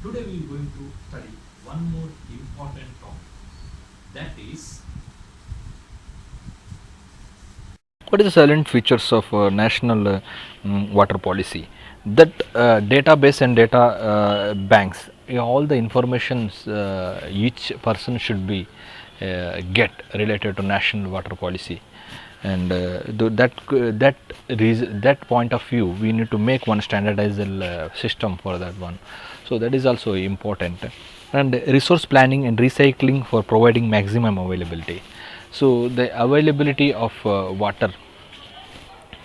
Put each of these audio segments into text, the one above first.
Today we are going to study one more important topic, that is What is the silent features of national water policy? That database and data banks, all the informations each person should be get related to national water policy, and that point of view, we need to make one standardized system for that one. So that is also important, and resource planning and recycling for providing maximum availability. So the availability of water,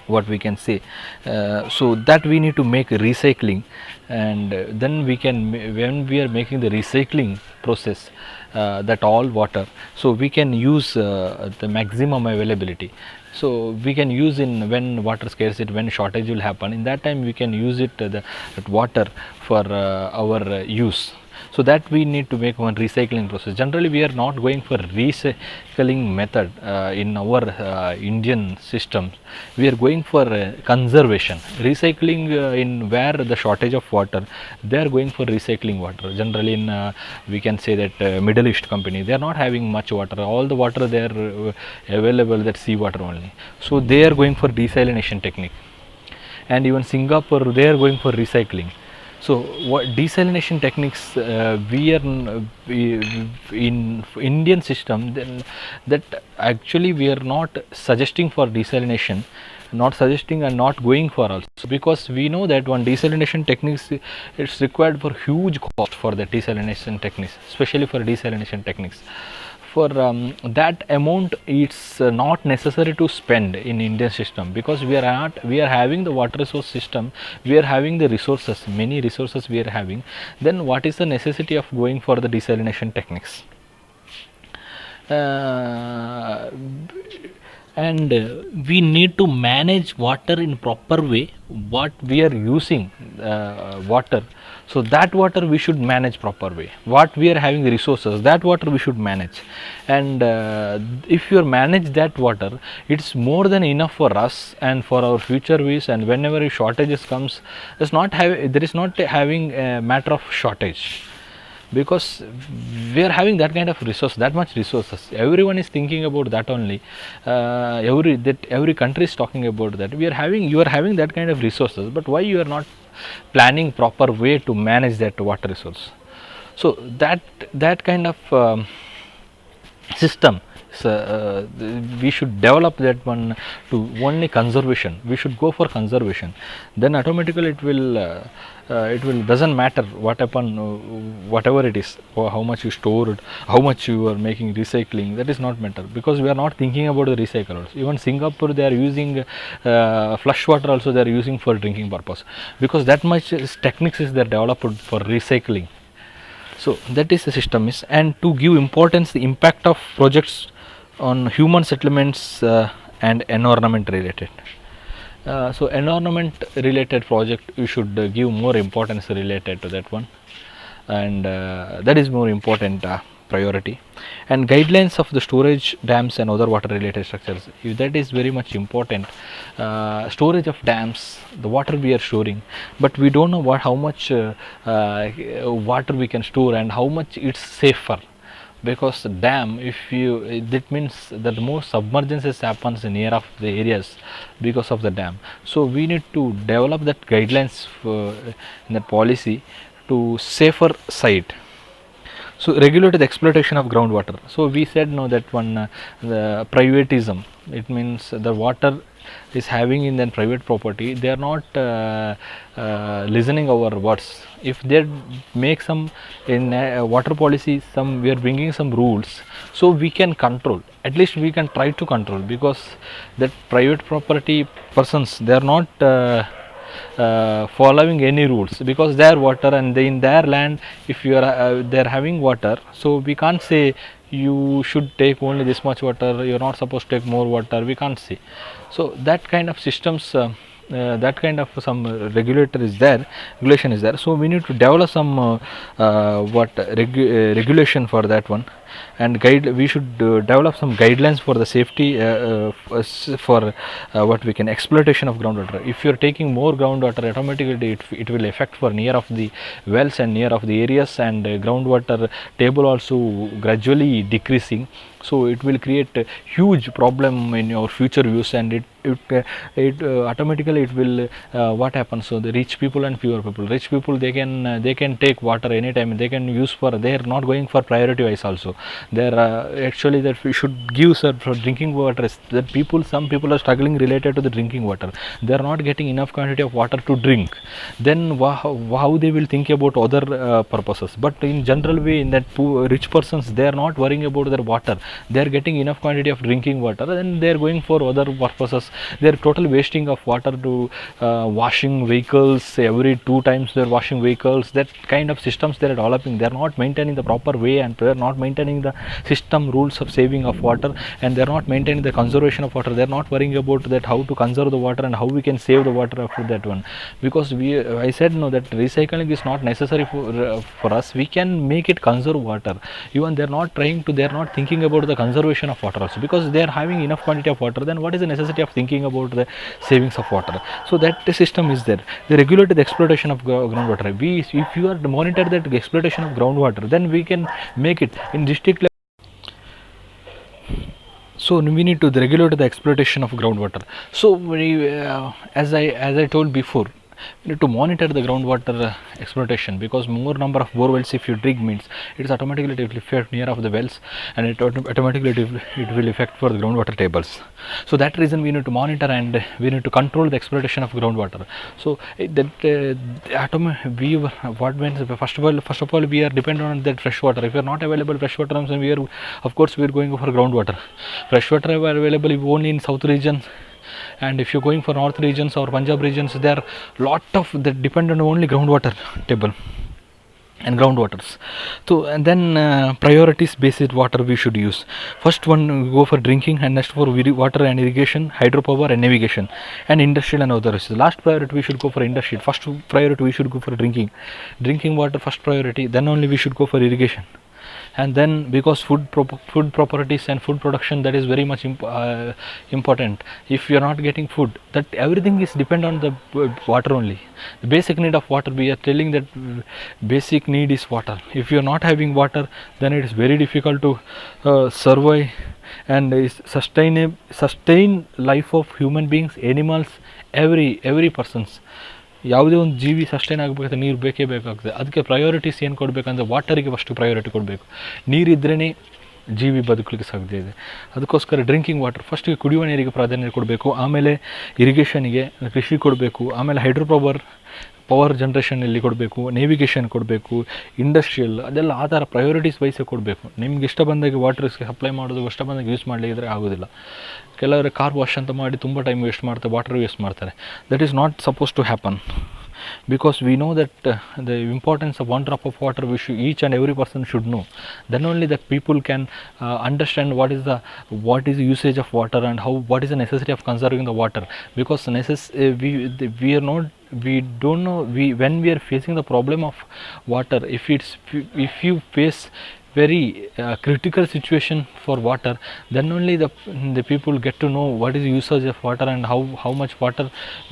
what we can say, so that we need to make recycling, and then we can when we are making the recycling process, that all water, so we can use the maximum availability. So we can use in when water scarcity, when shortage will happen, in that time we can use it, that water for our use. So that we need to make one recycling process. Generally we are not going for recycling method in our Indian systems. We are going for conservation recycling, in where the shortage of water, they are going for recycling water. Generally in we can say that Middle East company, they are not having much water, all the water they are available, that sea water only. So they are going for desalination technique, and even Singapore, they are going for recycling. So what desalination techniques, in Indian system, then that actually we are not suggesting for desalination, not suggesting and not going for also, because we know that one desalination techniques, it's required for huge cost for the desalination techniques, especially for desalination techniques. For that amount, it's not necessary to spend in Indian system, because we are having the water resource system, we are having the resources, many resources we are having. Then what is the necessity of going for the desalination techniques? uh, and we need to manage water in proper way, what we are using water, so that water we should manage proper way. What we are having resources, that water we should manage, and if you manage that water, it's more than enough for us and for our future use. And whenever shortages comes, there is not having a matter of shortage, because we are having that kind of resource, that much resources, everyone is thinking about that only. Every country is talking about that. You are having that kind of resources, but why you are not planning proper way to manage that water resource? So that kind of system, so, we should develop that one to only conservation. We should go for conservation, then automatically it will doesn't matter what happen, whatever it is, or how much you stored, how much you are making recycling, that is not matter, because we are not thinking about the recyclers. Even Singapore, they are using flush water also, they are using for drinking purpose, because that much techniques is there developed for recycling. So that is the system is. And to give importance the impact of projects on human settlements and environment related. So environment related project, you should give more importance related to that one, and that is more important priority. And guidelines of the storage dams and other water related structures, if that is very much important. Storage of dams, the water we are storing, but we don't know how much water we can store and how much it's safer, because the dam, if you, that means that more submergences happens near of the areas because of the dam. So we need to develop that guidelines for, in that policy, to safer site. So regulate the exploitation of groundwater. So we said no, that one the privatism, it means the water is having in then private property, they are not listening our words. If they make some in water policy, some we are bringing some rules, so we can control, at least we can try to control, because that private property persons, they are not following any rules, because their water and they in their land, if you are they are having water, so we can't say you should take only this much water, you are not supposed to take more water, we can't say. So that kind of systems, that kind of some regulator is there, regulation is there. So we need to develop some regulation for that one. and we should develop some guidelines for the safety for what we can exploitation of groundwater. If you are taking more groundwater, automatically it will affect for near of the wells and near of the areas, and groundwater table also gradually decreasing. So it will create a huge problem in your future use, and it automatically it will what happens. So the rich people and poor people, rich people, they can take water anytime, they can use for, they are not going for priority wise also. They are actually that we should give, sir, for drinking water. That people, some people are struggling related to the drinking water, they are not getting enough quantity of water to drink. Then how they will think about other purposes. But in general way, in that rich persons, they are not worrying about their water, they are getting enough quantity of drinking water, then they are going for other purposes. They are total wasting of water to washing vehicles, every 2 times they are washing vehicles. That kind of systems they are developing, they are not maintaining the proper way, and they are not maintaining the system rules of saving of water, and they are not maintaining the conservation of water. They are not worrying about that, how to conserve the water and how we can save the water after that one. Because I said no, that recycling is not necessary for us. We can make it conserve water. Even they are not trying to, they are not thinking about the conservation of water also, because they are having enough quantity of water. Then what is the necessity of thinking about the savings of water? So that the system is there. They regulate the exploitation of groundwater. If you are to monitor that exploitation of groundwater, then we can make it in district level. So we need to regulate the exploitation of groundwater. So as I told before, we need to monitor the groundwater exploitation, because more number of bore wells if you dig means it is automatically, it will affect near of the wells, and it automatically it will affect for the groundwater tables. So that reason we need to monitor, and we need to control the exploitation of groundwater. So we what means, first of all we are dependent on that fresh water. If you are not available fresh water, then we are, of course we are going for groundwater. Fresh water are available only in south region, and if you're going for north regions or Punjab regions, there are lot of that depend on only groundwater table and groundwaters. So and then priorities based water we should use. First one we go for drinking, and next for water and irrigation, hydropower and navigation, and industrial and others. Last priority we should go for industrial. First priority we should go for drinking water, first priority. Then only we should go for irrigation. And then because food properties and food production, that is very much important. If you are not getting food, that everything is depend on the water only. The basic need of water, we are telling that basic need is water. If you are not having water, then it is very difficult to survive and sustain life of human beings, animals, every persons. ಯಾವುದೇ ಒಂದು ಜೀವಿ sustain ಆಗಬೇಕಾದ್ರೆ ನೀರು ಬೇಕೇ ಬೇಕಾಗ್ತದೆ. ಅದಕ್ಕೆ priorities ಏನು ಕೊಡಬೇಕಂದ್ರೆ ವಾಟರಿಗೆ first priority ಕೊಡಬೇಕು. ನೀರಿದ್ರೇ ಜೀವಿ ಬದುಕಲಿಕ್ಕೆ ಸಾಧ್ಯ ಇದೆ. ಅದಕ್ಕೋಸ್ಕರ ಡ್ರಿಂಕಿಂಗ್ ವಾಟರ್ ಫಸ್ಟಿಗೆ ಕುಡಿಯುವ ನೀರಿಗೆ ಪ್ರಾಧಾನ್ಯ ಕೊಡಬೇಕು, ಆಮೇಲೆ ಇರಿಗೇಷನ್ಗೆ, ಕೃಷಿ ಕೊಡಬೇಕು, ಆಮೇಲೆ ಪವರ್ ಜನ್ರೇಷನಲ್ಲಿ ಕೊಡಬೇಕು, ನೇವಿಗೇಷನ್ ಕೊಡಬೇಕು, ಇಂಡಸ್ಟ್ರಿಯಲ್, ಅದೆಲ್ಲ ಆ ಥರ ಪ್ರಯಾರಿಟೀಸ್ ವೈಸೇ ಕೊಡಬೇಕು. ನಿಮ್ಗೆ ಇಷ್ಟ ಬಂದಾಗೆ ವಾಟರ್ಸ್ಗೆ ಸಪ್ಲೈ ಮಾಡೋದು, ಇಷ್ಟ ಬಂದಾಗೆ ಯೂಸ್ ಮಾಡಲಿದ್ರೆ ಆಗೋದಿಲ್ಲ. ಕೆಲವರು ಕಾರ್ ವಾಶ್ ಅಂತ ಮಾಡಿ ತುಂಬ ಟೈಮ್ ವೇಸ್ಟ್ ಮಾಡ್ತಾರೆ, ವಾಟರ್ ವೇಸ್ಟ್ ಮಾಡ್ತಾರೆ. That is not suppose to happen, because we know that the importance of one drop of water each and every person should know. Then only that people can understand what is the usage of water, and what is the necessity of conserving the water. Because we don't know, when we are facing the problem of water, if you face very critical situation for water, then only the people get to know what is the usage of water, and how much water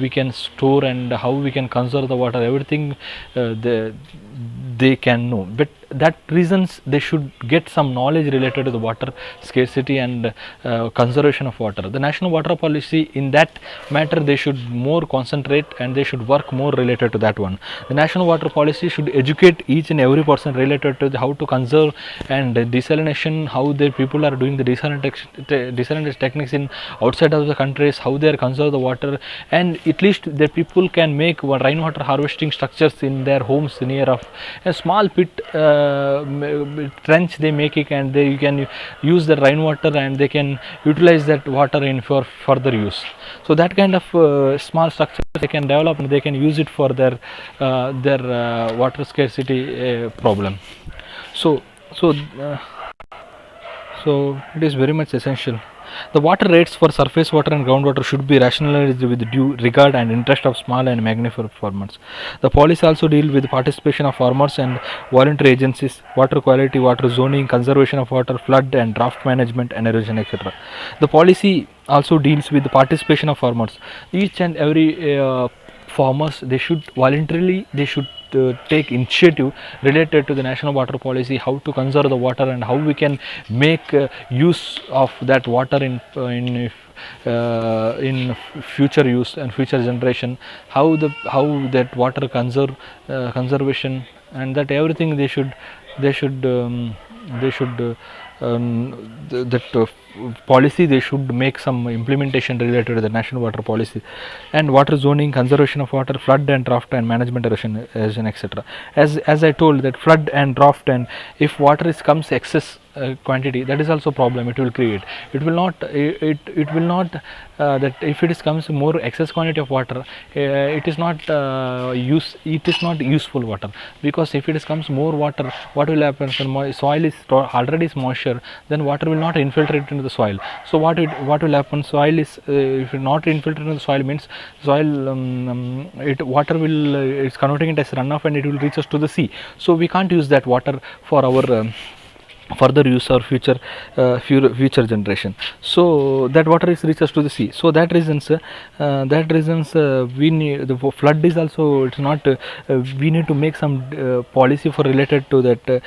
we can store, and how we can conserve the water. Everything they can know. But that reasons they should get some knowledge related to the water scarcity and conservation of water. The national water policy, in that matter, they should more concentrate, and they should work more related to that one. The national water policy should educate each and every person related to how to conserve and desalination, how the people are doing the desalination techniques in outside of the countries, how they are conserve the water, and at least the people can make rainwater harvesting structures in their homes near of a small pit, trench they make it, and they can use the rainwater, and they can utilize that water in for further use. So that kind of small structure they can develop, and they can use it for their water scarcity problem. So it is very much essential. The water rates for surface water and groundwater should be rationalized with due regard and interest of small and magnified farmers. The policy also deal with participation of farmers and voluntary agencies, water quality, water zoning, conservation of water, flood and draft management, and erosion, etc. The policy also deals with the participation of farmers. Each and every farmers, they should voluntarily, they should take initiative related to the national water policy, how to conserve the water and how we can make use of that water in future use and future generation, how that water conservation, and that everything they should they should that policy, they should make some implementation related to the national water policy. And water zoning, conservation of water, flood and draft and management, erosion, etc. As I told, that flood and draft, and if water is comes excess quantity, that is also problem it will create. It will not it will not that if it is comes more excess quantity of water, it is not it is not useful water, because if it is comes more water, what will happen? Soil is already is moisture, then water will not infiltrate into the soil. So what will happen? Soil is if it not infiltrate into the soil, means soil it water will it's converting it as runoff and it will reach us to the sea. So we can't use that water for our further use or future generation. So that water is reaches to the sea. So that reasons we need the flood is also, it's not we need to make some policy for related to that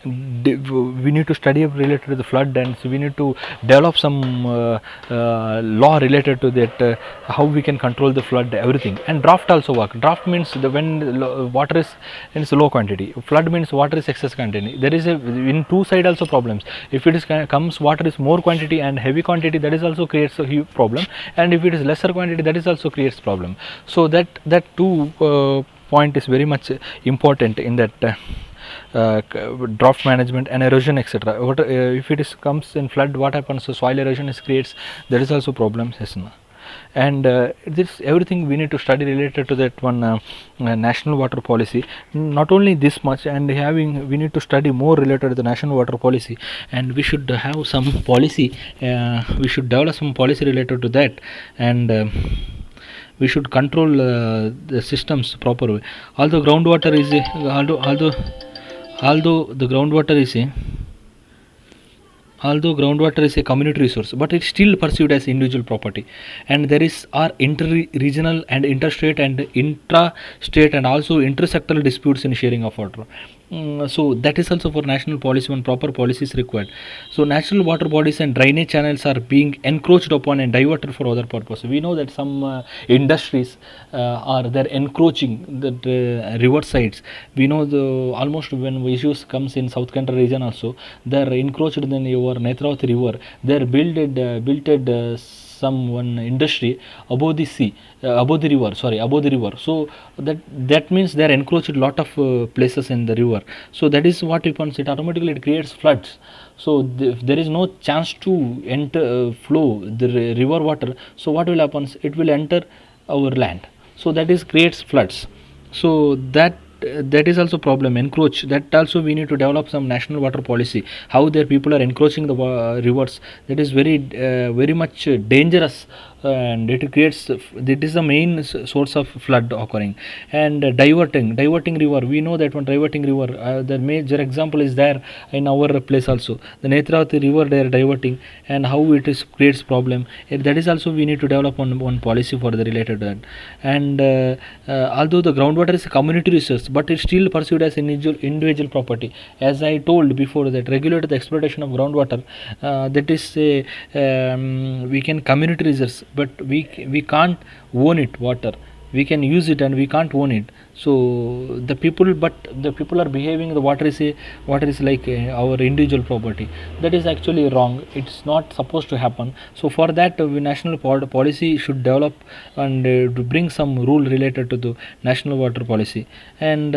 we need to study related to the flood, and so we need to develop some law related to that how we can control the flood, everything. And draft also work. Draft means when water is in low quantity, flood means water is excess quantity. There is in two side also problems. If it is comes water is more quantity and heavy quantity, that is also creates a huge problem, and if it is lesser quantity, that is also creates problem. So that two point is very much important in that draft management and erosion, etc. What if it is comes in flood, what happens? So soil erosion is creates, there is also problems, yes, no? And this everything we need to study related to that one national water policy. Not only this much, and we need to study more related to the national water policy, and we should have some policy, we should develop some policy related to that, and we should control the systems proper way. Although groundwater is although the groundwater is a although groundwater is a community resource, but it's still perceived as individual property, and there is are inter-regional and interstate and intra-state and also intersectoral disputes in sharing of water. So that is also for national policy when proper policy is required. So national water bodies and drainage channels are being encroached upon and diverted for other purposes. We know that some industries are there encroaching the river sides. We know the almost when issues comes in South Canara region also, they are encroached in your Netravati river. They are built some one industry above the sea, above the river. So that means they are encroached a lot of places in the river. So that is what happens. It automatically it creates floods. So there is no chance to enter flow the river water. So what will happen? It will enter our land. So that is creates floods. So that is also problem, encroach. That also we need to develop some national water policy, how their people are encroaching the rivers. That is very much dangerous, and it creates, that is the main source of flood occurring. And diverting river, we know that one diverting river, the major example is there in our place also, the Netravati river they are diverting, and how it is creates problem. That is also we need to develop one policy for the related to that. And although the groundwater is a community resource, but it's still perceived as individual property. As I told before, that regulate the exploitation of groundwater, that is we can community resource, but we can't own it water. We can use it and we can't own it. So the people are behaving the water is like our individual property. That is actually wrong. It's not supposed to happen. So for that national policy should develop, and to bring some rule related to the national water policy. And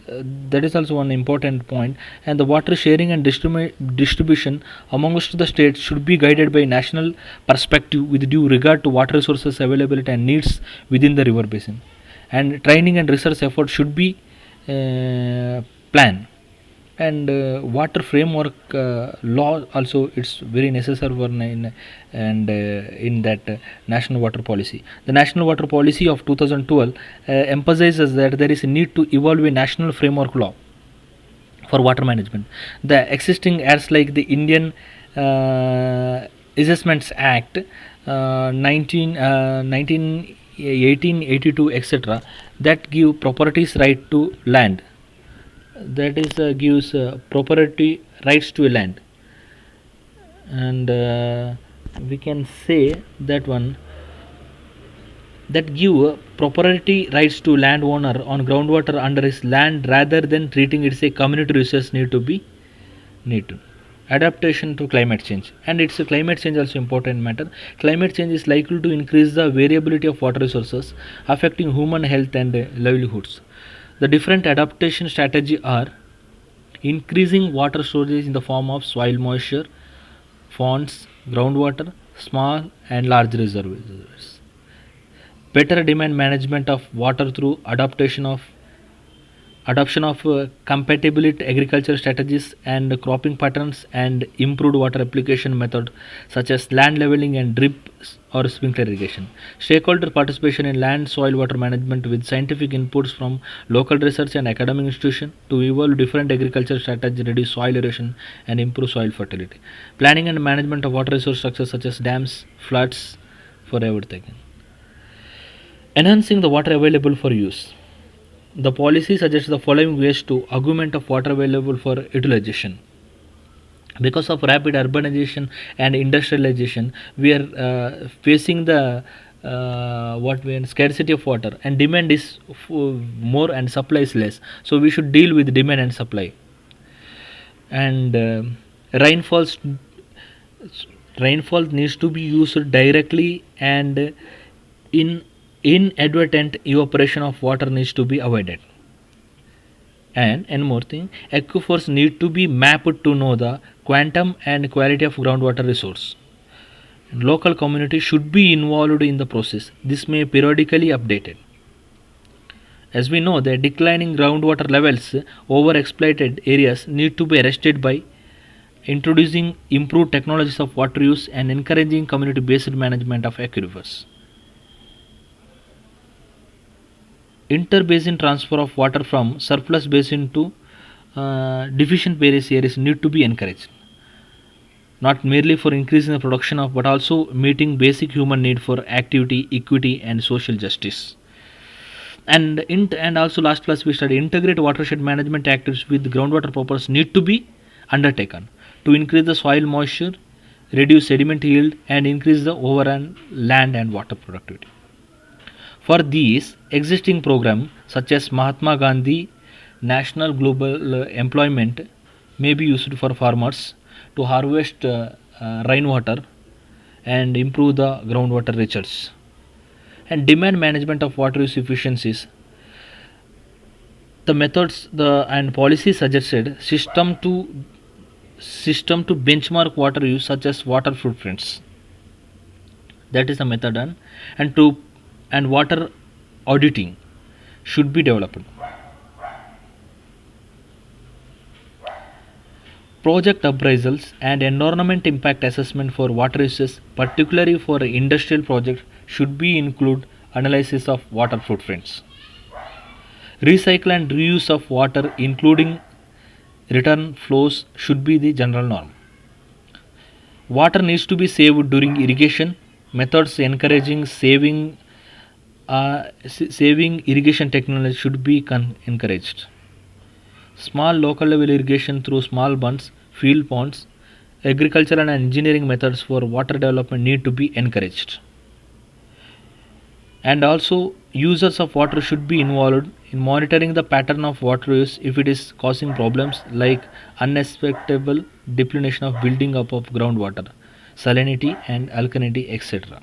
that is also one important point. And the water sharing and distribution amongst the states should be guided by national perspective with due regard to water resources availability and needs within the river basin. And training and research effort should be planned. And water framework law also, it's very necessary for and in that national water policy. The national water policy of 2012 emphasizes that there is a need to evolve a national framework law for water management. The existing acts like the Indian Assessments Act 1882 etc., that give properties right to land, that is gives property rights to a land. And we can say that one, that give property rights to landowner on groundwater under his land rather than treating it as a community resource need to be need. Adaptation to climate change, and it's a climate change also important matter. Climate change is likely to increase the variability of water resources, affecting human health and livelihoods. The different adaptation strategy are increasing water storage in the form of soil moisture, ponds, groundwater, small and large reservoirs. Better demand management of water through adoption of compatibility agriculture strategies and cropping patterns, and improved water application method such as land leveling and drip or sprinkler irrigation. Stakeholder participation in land soil water management with scientific inputs from local research and academic institutions to evolve different agriculture strategies, reduce soil erosion and improve soil fertility. Planning and management of water resource structures such as dams, floods for everything. Enhancing the water available for use. The policy suggests the following ways to augment of water available for utilization. Because of rapid urbanization and industrialization, we are facing the scarcity of water, and demand is more and supply is less. So we should deal with demand and supply. And rainfalls rainfall needs to be used directly, and inadvertent evaporation of water needs to be avoided. And more thing, aquifers need to be mapped to know the quantum and quality of groundwater resource. Local community should be involved in the process. This may periodically updated. As we know, the declining groundwater levels over exploited areas need to be arrested by introducing improved technologies of water use and encouraging community based management of aquifers. Interbasin transfer of water from surplus basin to deficient various areas need to be encouraged, not merely for increasing the production of, but also meeting basic human need for activity, equity and social justice. And also last class we studied integrate watershed management activities with groundwater purpose need to be undertaken to increase the soil moisture, reduce sediment yield and increase the overall land and water productivity. For these, existing programs such as Mahatma Gandhi National Global Employment may be used for farmers to harvest rainwater and improve the groundwater research. And demand management of water use efficiencies. The methods and policy suggested system to benchmark water use such as water footprints. That is the method done, and water auditing should be developed. Project appraisals and environment impact assessment for water uses, particularly for industrial projects, should be include analysis of water footprints. Recycle and reuse of water, including return flows, should be the general norm. Water needs to be saved during irrigation. Methods encouraging saving irrigation technology should be encouraged. Small local level irrigation through small bunds, field ponds, agricultural and engineering methods for water development need to be encouraged. And also users of water should be involved in monitoring the pattern of water use if it is causing problems like unexpected depletion of building up of groundwater, salinity and alkalinity etc.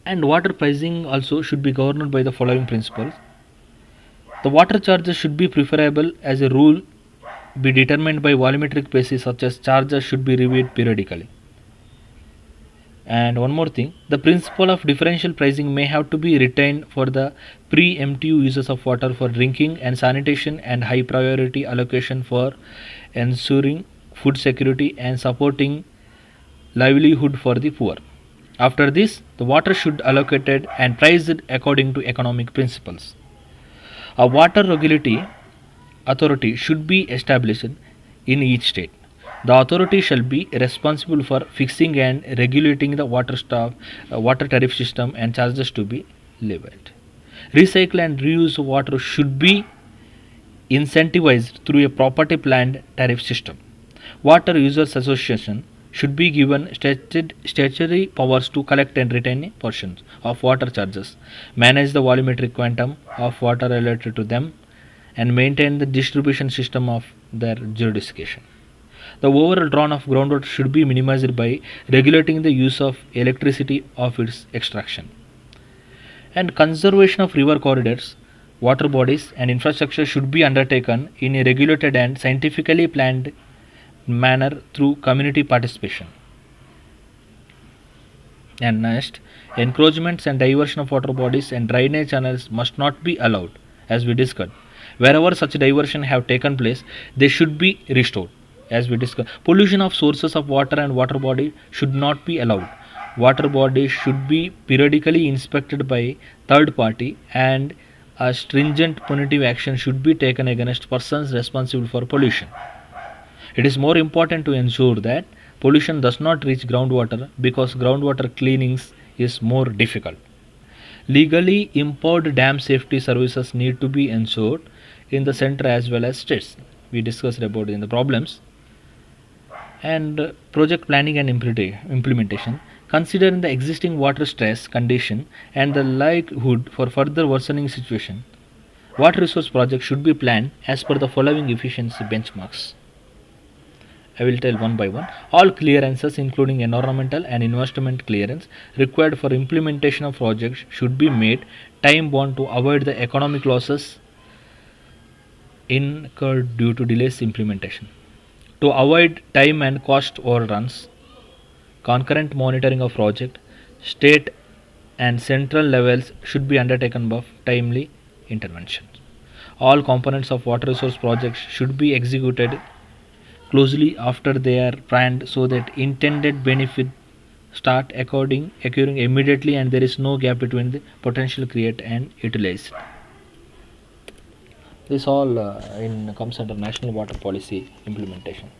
And water pricing also should be governed by the following principles. The water charges should be preferable as a rule be determined by volumetric basis, such as charges should be reviewed periodically. And one more thing, the principle of differential pricing may have to be retained for the pre-MTU uses of water for drinking and sanitation, and high priority allocation for ensuring food security and supporting livelihood for the poor. After this, the water should allocated and priced according to economic principles. A water regulatory authority should be established in each state. The authority shall be responsible for fixing and regulating the water tariff system and charges to be levied. Recycle and reuse of water should be incentivized through a property planned tariff system. Water Users Association should be given statutory powers to collect and retain portions of water charges, manage the volumetric quantum of water related to them, and maintain the distribution system of their jurisdiction. The overall drawn of groundwater should be minimized by regulating the use of electricity of its extraction. And conservation of river corridors, water bodies, and infrastructure should be undertaken in a regulated and scientifically planned manner through community participation. And next, encroachments and diversion of water bodies and drainage channels must not be allowed, as we discussed. Wherever such diversion have taken place, they should be restored, as we discussed. Pollution of sources of water and water body should not be allowed. Water bodies should be periodically inspected by third party, and a stringent punitive action should be taken against persons responsible for pollution. It is more important to ensure that pollution does not reach groundwater, because groundwater cleanings is more difficult. Legally imposed dam safety services need to be ensured in the center as well as states. We discussed about in the problems. And project planning and implementation. Considering the existing water stress condition and the likelihood for further worsening situation, water resource projects should be planned as per the following efficiency benchmarks. I will tell one by one. All clearances, including environmental and investment clearance, required for implementation of projects should be made time bound to avoid the economic losses incurred due to delays implementation. To avoid time and cost overruns, concurrent monitoring of project, state and central levels should be undertaken by timely intervention. All components of water resource projects should be executed closely after they are planned, so that intended benefit start occurring immediately and there is no gap between the potential create and utilized. This all comes under national water policy implementation.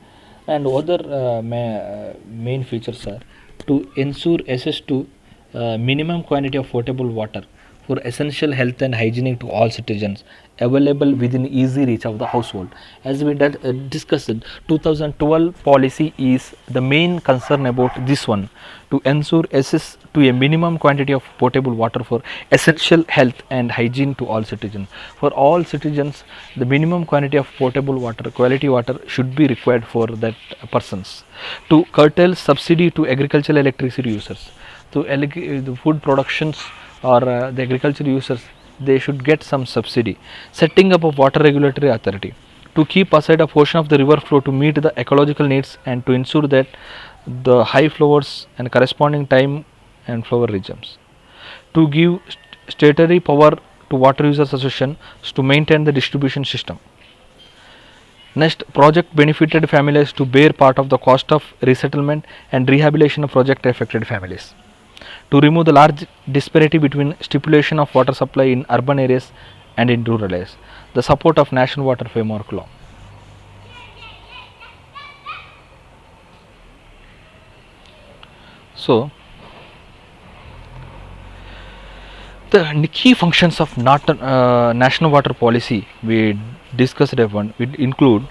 And other main features are to ensure access to minimum quantity of potable water for essential health and hygienic to all citizens, available within easy reach of the household. As we discussed, 2012 policy is the main concern about this one, to ensure access to a minimum quantity of potable water for essential health and hygiene to all citizens. For all citizens, the minimum quantity of potable water, quality water, should be required for that persons. To curtail subsidy to agricultural electricity users, to the food productions or the agriculture users, they should get some subsidy. Setting up a water regulatory authority to keep aside a portion of the river flow to meet the ecological needs and to ensure that the high flowers and corresponding time and flower regimes. To give statutory power to water users association to maintain the distribution system. Next, project benefited families to bear part of the cost of resettlement and rehabilitation of project affected families. To remove the large disparity between stipulation of water supply in urban areas and in rural areas. The support of National Water Framework Law. So, the key functions of national water policy we discussed one will include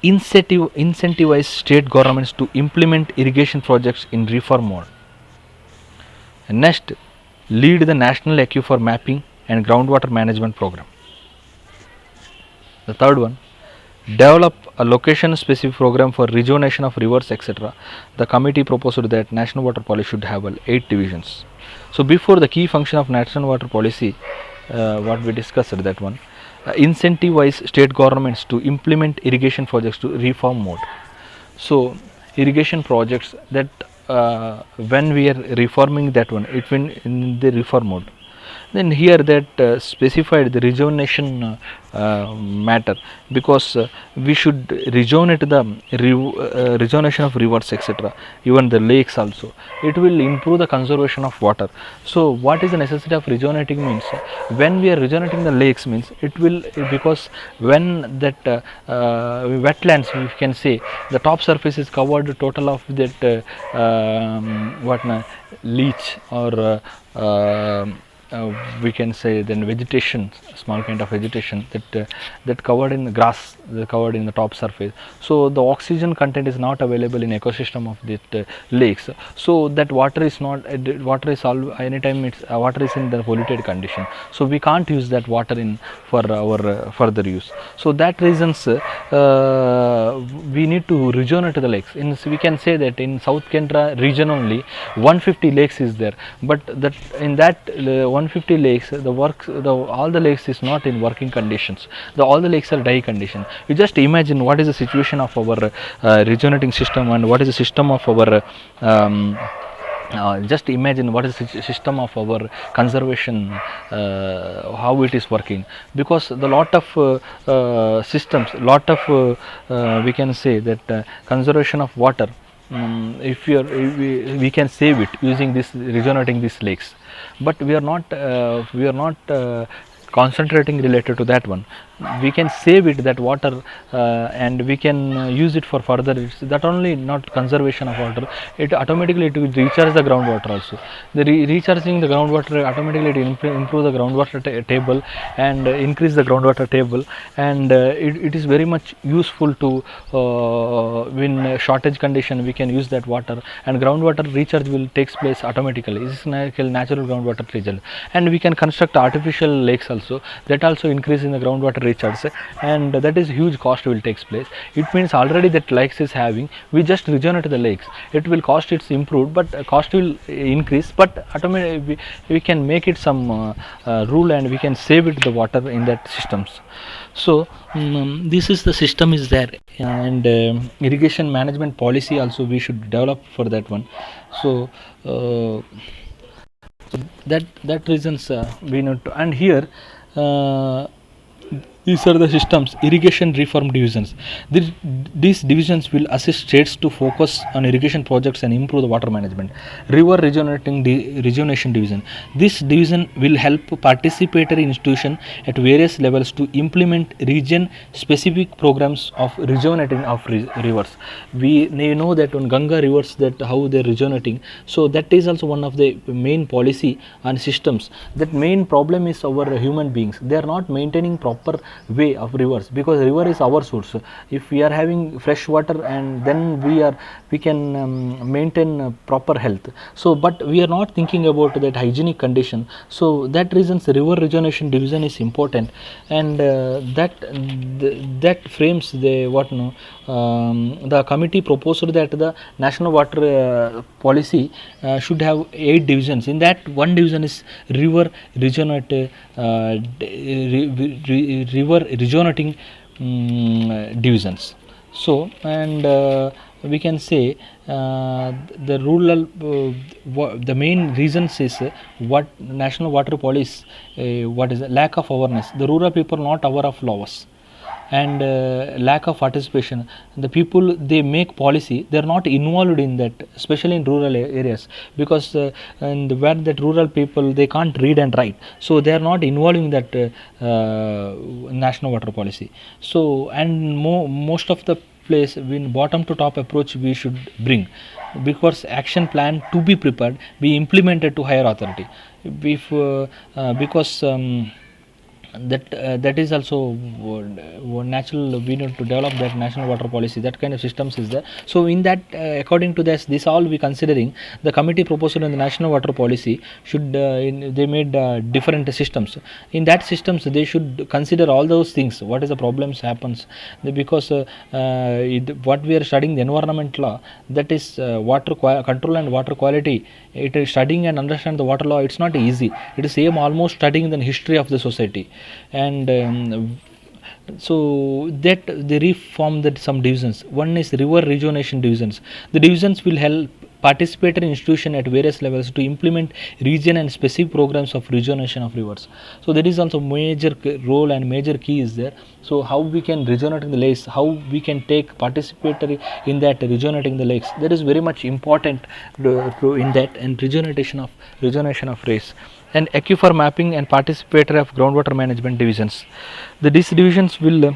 incentivize state governments to implement irrigation projects in reform mode. And next, lead the national aquifer mapping and groundwater management program. The third one, develop a location specific program for rejuvenation of rivers, etc. The committee proposed that national water policy should have 8 divisions. So before the key function of national water policy, what we discussed that one, incentivize state governments to implement irrigation projects to reform mode. So irrigation projects that when we are reforming that one, it will in the reform mode. Then here that specified the rejuvenation matter, because we should rejuvenate the rejuvenation of rivers, etc., even the lakes also. It will improve the conservation of water. So what is the necessity of rejuvenating means, when we are rejuvenating the lakes means it will, because when that wetlands, we can say the top surface is covered total of that leach or we can say then vegetation, small kind of vegetation that covered in the grass, covered in the top surface. So the oxygen content is not available in ecosystem of that lakes. So that water is not water is all anytime it's water is in the polluted condition. So we can't use that water in for our further use. So that reasons we need to rejuvenate the lakes. We can say that in South Kendra region only 150 lakes is there, but that in that 150 lakes, all the lakes is not in working conditions. All the lakes are dry condition. You just imagine what is the situation of our regenerating system, and what is the system of our just imagine what is the system of our conservation, how it is working, because the lot of systems, lot of we can say that conservation of water, if we can save it using this regenerating these lakes, but we are not concentrating related to that one. We can save it, that water, and we can use it for further. That only not conservation of water, it automatically it will recharge the groundwater also. The recharging the groundwater automatically it improve the groundwater table and increase the groundwater table, and it is very much useful to in shortage condition we can use that water, and groundwater recharge will takes place automatically. This is natural groundwater recharge, and we can construct artificial lakes also, that also increase in the groundwater recharge, and that is huge cost will takes place. It means already that lakes is having, we just regenerate the lakes, it will cost it's improved, but cost will increase, but automatically we can make it some rule, and we can save it the water in that systems. So this is the system is there, and irrigation management policy also we should develop for that one. So that reasons we need to, and here these are the systems, irrigation reform divisions. These divisions will assist states to focus on irrigation projects and improve the water management. River rejuvenation division. This division will help participatory institutions at various levels to implement region-specific programs of rejuvenating of rivers. We know that on Ganga rivers that how they are rejuvenating. So that is also one of the main policy and systems. That main problem is our human beings. They are not maintaining proper way of rivers, because river is our source. If we are having fresh water, and then we can maintain proper health. So but we are not thinking about that hygienic condition. So that reasons river rejuvenation division is important, and that frames the the committee proposed that the national water policy should have 8 divisions. In that, one division is river rejuvenate river rejuvenating divisions. So and we can say the rural the main reasons is what national water policy, what is lack of awareness. The rural people not aware of laws, and lack of participation. The people they make policy, they are not involved in that, especially in rural areas, because and where that rural people they can't read and write, so they are not involved in that national water policy. So and most of the place in bottom to top approach we should bring, because action plan to be prepared be implemented to higher authority. If because that is also natural, we need to develop that national water policy, that kind of systems is there. So in that according to this all we considering the committee proposal in the national water policy should they made different systems. In that systems they should consider all those things, what is the problems happens, because what we are studying the environment law, that is water control and water quality. It is studying and understand the water law, it's not easy. It is same almost studying the history of the society, and So that they reform that some divisions. One is river rejuvenation divisions. The divisions will help participatory institution at various levels to implement region and specific programs of rejuvenation of rivers. So that is also major role and major key is there. So how we can rejuvenate the lakes, how we can take participatory in that rejuvenating the lakes, that is very much important in that, and rejuvenation of race. And aquifer mapping and participatory of groundwater management divisions. These divisions will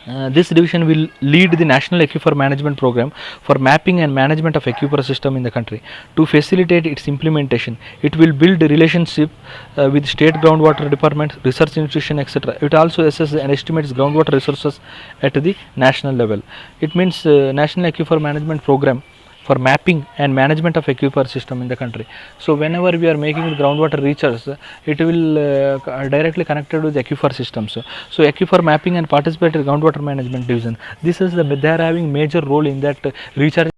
this division will lead the National Aquifer Management Program for mapping and management of aquifer system in the country. To facilitate its implementation, it will build a relationship with state groundwater departments, research institution, etc. It also assesses and estimates groundwater resources at the national level. It means National Aquifer Management Program for mapping and management of aquifer system in the country. So whenever we are making the groundwater recharge, it will directly connected with aquifer systems. So aquifer mapping and participatory groundwater management division, this is they are having major role in that recharge